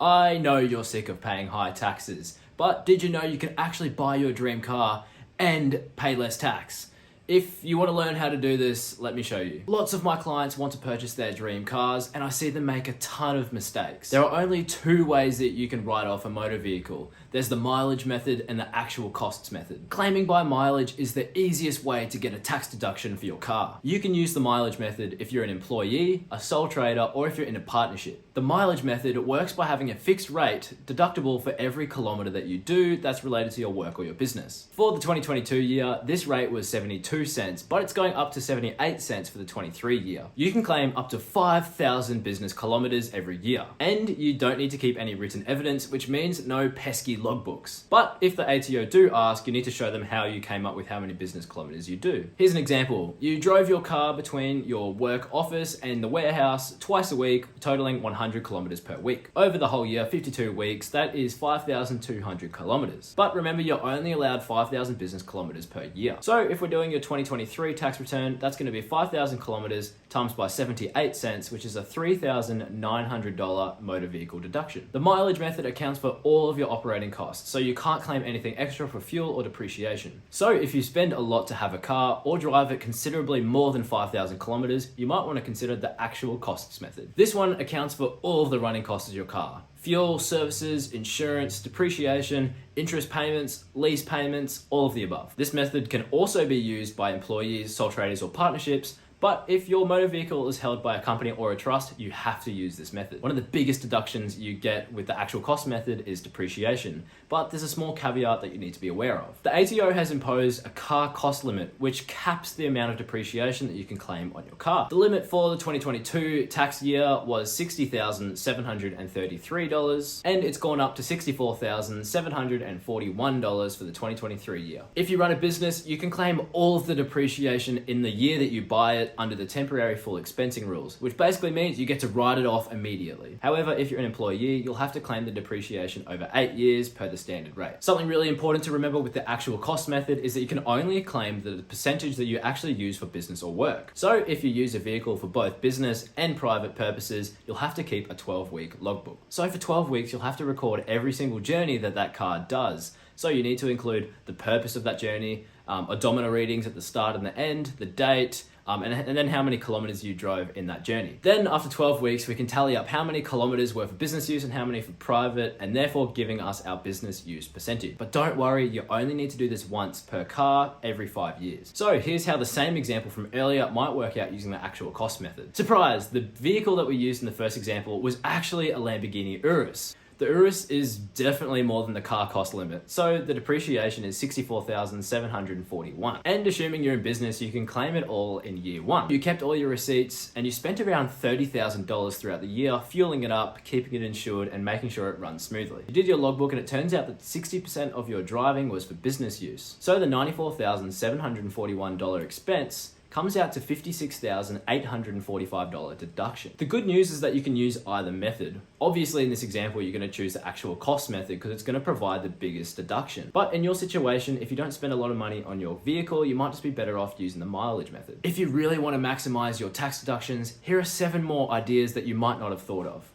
I know you're sick of paying high taxes, but did you know you can actually buy your dream car and pay less tax? If you want to learn how to do this, let me show you. Lots of my clients want to purchase their dream cars and I see them make a ton of mistakes. There are only two ways that you can write off a motor vehicle. There's the mileage method and the actual costs method. Claiming by mileage is the easiest way to get a tax deduction for your car. You can use the mileage method if you're an employee, a sole trader, or if you're in a partnership. The mileage method works by having a fixed rate deductible for every kilometre that you do that's related to your work or your business. For the 2022 year, this rate was 72 cents, but it's going up to 78 cents for the 23 year. You can claim up to 5,000 business kilometres every year. And you don't need to keep any written evidence, which means no pesky logbooks. But if the ATO do ask, you need to show them how you came up with how many business kilometres you do. Here's an example. You drove your car between your work office and the warehouse twice a week, totaling 100 kilometres per week. Over the whole year, 52 weeks, that is 5,200 kilometres. But remember, you're only allowed 5,000 business kilometres per year. So if we're doing your 2023 tax return, that's going to be 5,000 kilometres times by 78 cents, which is a $3,900 motor vehicle deduction. The mileage method accounts for all of your operating costs, so you can't claim anything extra for fuel or depreciation. So if you spend a lot to have a car or drive it considerably more than 5,000 kilometers, you might want to consider the actual costs method. This one accounts for all of the running costs of your car. Fuel, services, insurance, depreciation, interest payments, lease payments, all of the above. This method can also be used by employees, sole traders, or partnerships. But if your motor vehicle is held by a company or a trust, you have to use this method. One of the biggest deductions you get with the actual cost method is depreciation, but there's a small caveat that you need to be aware of. The ATO has imposed a car cost limit, which caps the amount of depreciation that you can claim on your car. The limit for the 2022 tax year was $60,733, and it's gone up to $64,741 for the 2023 year. If you run a business, you can claim all of the depreciation in the year that you buy it under the temporary full expensing rules, which basically means you get to write it off immediately. However, if you're an employee, you'll have to claim the depreciation over 8 years per the standard rate. Something really important to remember with the actual cost method is that you can only claim the percentage that you actually use for business or work. So if you use a vehicle for both business and private purposes, you'll have to keep a 12-week logbook. So for 12 weeks, you'll have to record every single journey that car does. So you need to include the purpose of that journey, odometer readings at the start and the end, the date, and then how many kilometers you drove in that journey. Then after 12 weeks, we can tally up how many kilometers were for business use and how many for private, and therefore giving us our business use percentage. But don't worry, you only need to do this once per car every 5 years. So here's how the same example from earlier might work out using the actual cost method. Surprise, the vehicle that we used in the first example was actually a Lamborghini Urus. The Urus is definitely more than the car cost limit, so the depreciation is $64,741. And assuming you're in business, you can claim it all in year one. You kept all your receipts and you spent around $30,000 throughout the year, fueling it up, keeping it insured, and making sure it runs smoothly. You did your logbook and it turns out that 60% of your driving was for business use. So the $94,741 expense comes out to $56,845 deduction. The good news is that you can use either method. Obviously, in this example, you're going to choose the actual cost method because it's going to provide the biggest deduction. But in your situation, if you don't spend a lot of money on your vehicle, you might just be better off using the mileage method. If you really want to maximize your tax deductions, here are 7 more ideas that you might not have thought of.